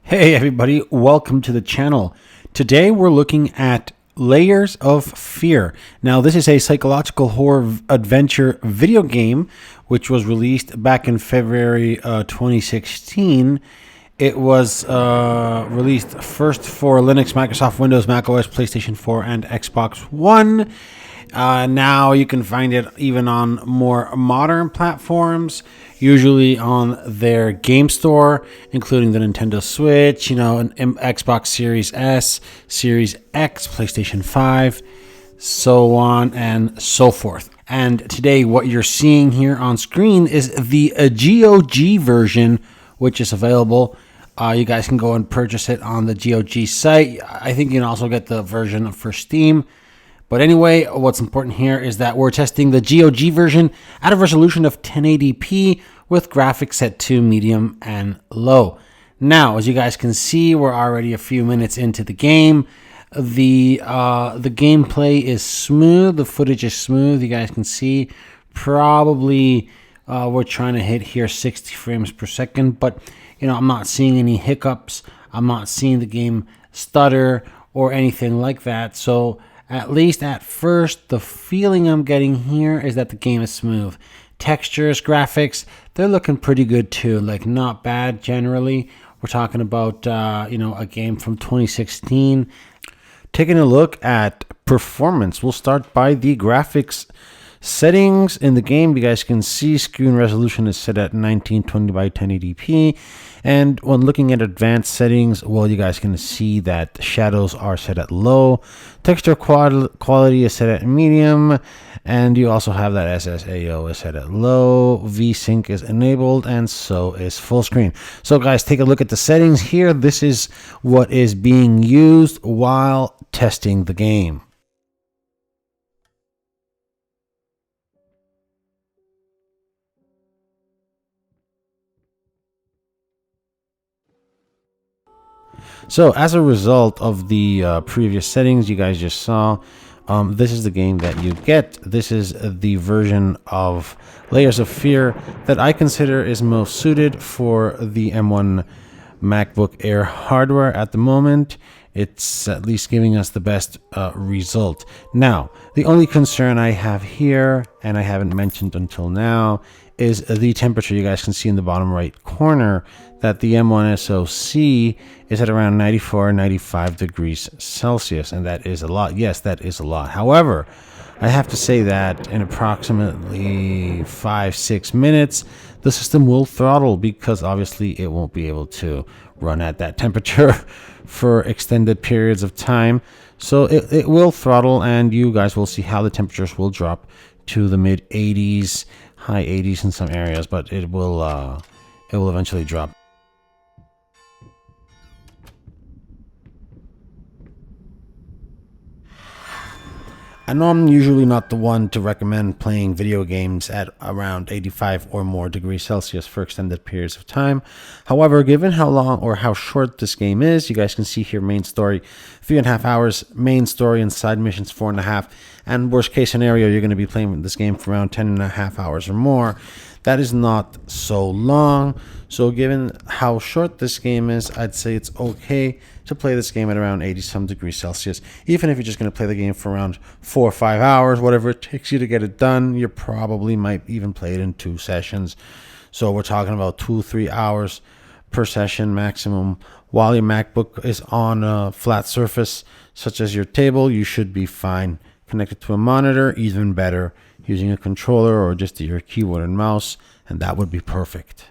Hey everybody, welcome to the channel. Today we're looking at Layers of Fear. Now this is a psychological horror adventure video game which was released back in February 2016. It was released first for Linux, Microsoft Windows, Mac OS, PlayStation 4, and Xbox One. Now you can find it even on more modern platforms, usually on their game store, including the Nintendo Switch, an Xbox Series S, Series X, PlayStation 5, so on and so forth. And today what you're seeing here on screen is the GOG version, which is available. You guys can go and purchase it on the GOG site. I think you can also get the version for Steam. But anyway, what's important here is that we're testing the GOG version at a resolution of 1080p with graphics set to medium and low. Now, as you guys can see, we're already a few minutes into the game. The gameplay is smooth. The footage is smooth. You guys can see probably we're trying to hit here 60 frames per second. But, I'm not seeing any hiccups. I'm not seeing the game stutter or anything like that. So at least at first, the feeling I'm getting here is that the game is smooth. Textures, graphics, they're looking pretty good too. Like, not bad generally. We're talking about, a game from 2016. Taking a look at performance, we'll start by the graphics settings in the game. You guys can see screen resolution is set at 1920 by 1080p. And when looking at advanced settings, well, you guys can see that shadows are set at low. Texture quality is set at medium. And you also have that SSAO is set at low. VSync is enabled, and so is full screen. So guys, take a look at the settings here. This is what is being used while testing the game. So as a result of the previous settings you guys just saw, this is the game that you get. This is the version of Layers of Fear that I consider is most suited for the M1 MacBook Air hardware at the moment. It's at least giving us the best result. Now, the only concern I have here, and I haven't mentioned until now, is the temperature. You guys can see in the bottom right corner that the M1 SoC is at around 94, 95 degrees Celsius, and that is a lot. Yes, that is a lot. However, I have to say that in approximately 5-6 minutes, the system will throttle because obviously it won't be able to run at that temperature for extended periods of time. So it will throttle, and you guys will see how the temperatures will drop to the mid 80s, high 80s in some areas, but it will eventually drop. I know I'm usually not the one to recommend playing video games at around 85 or more degrees Celsius for extended periods of time. However, given how long or how short this game is, you guys can see here main story 3.5 hours, main story and side missions 4.5, and worst case scenario, you're going to be playing this game for around 10.5 hours or more. That is not so long. So given how short this game is, I'd say it's okay to play this game at around 80 some degrees Celsius. Even if you're just going to play the game for around 4 or 5 hours, whatever it takes you to get it done, you probably might even play it in 2 sessions. So we're talking about 2-3 hours per session maximum. While your MacBook is on a flat surface, such as your table, you should be fine. Connected to a monitor, even better. Using a controller or just your keyboard and mouse, and that would be perfect.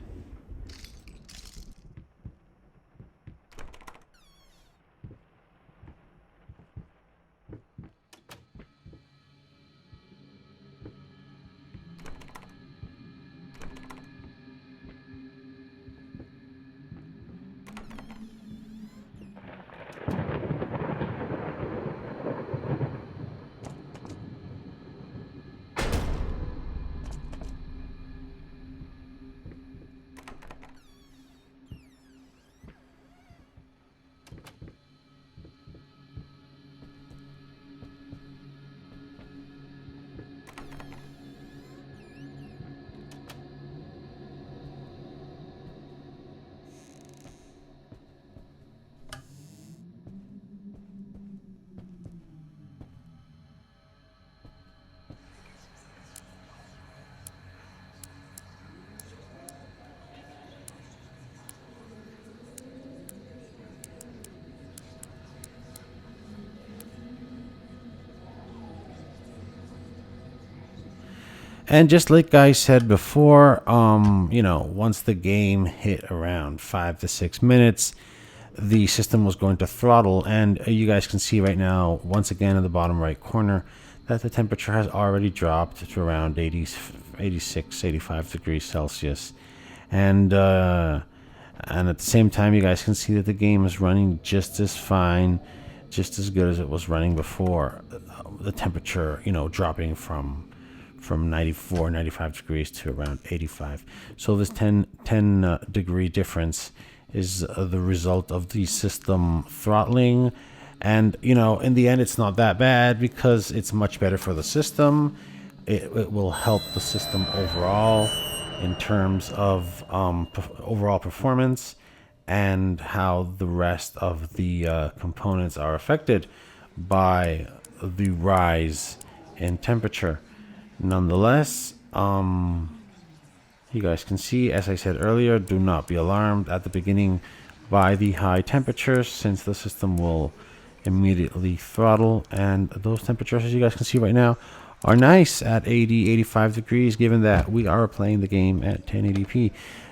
And just like I said before, you know, once the game hit around 5 to 6 minutes, the system was going to throttle. And you guys can see right now, once again in the bottom right corner, that the temperature has already dropped to around 86, 85 degrees Celsius. And at the same time, you guys can see that the game is running just as fine, just as good as it was running before. The temperature, you know, dropping from 94, 95 degrees to around 85. So this 10 degree difference is the result of the system throttling. And, you know, in the end, it's not that bad because it's much better for the system. It will help the system overall in terms of overall performance and how the rest of the components are affected by the rise in temperature. Nonetheless, you guys can see, as I said earlier, do not be alarmed at the beginning by the high temperatures, since the system will immediately throttle. And those temperatures, as you guys can see right now, are nice at 80, 85 degrees, given that we are playing the game at 1080p.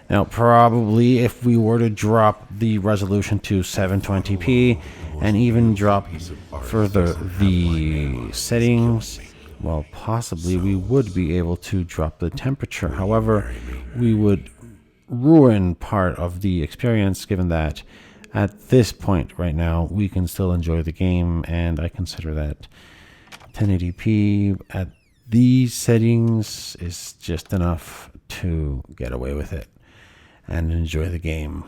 Now, probably if we were to drop the resolution to 720p and even drop further the settings, well, possibly we would be able to drop the temperature. However, we would ruin part of the experience, given that at this point right now, we can still enjoy the game, and I consider that 1080p at these settings is just enough to get away with it and enjoy the game.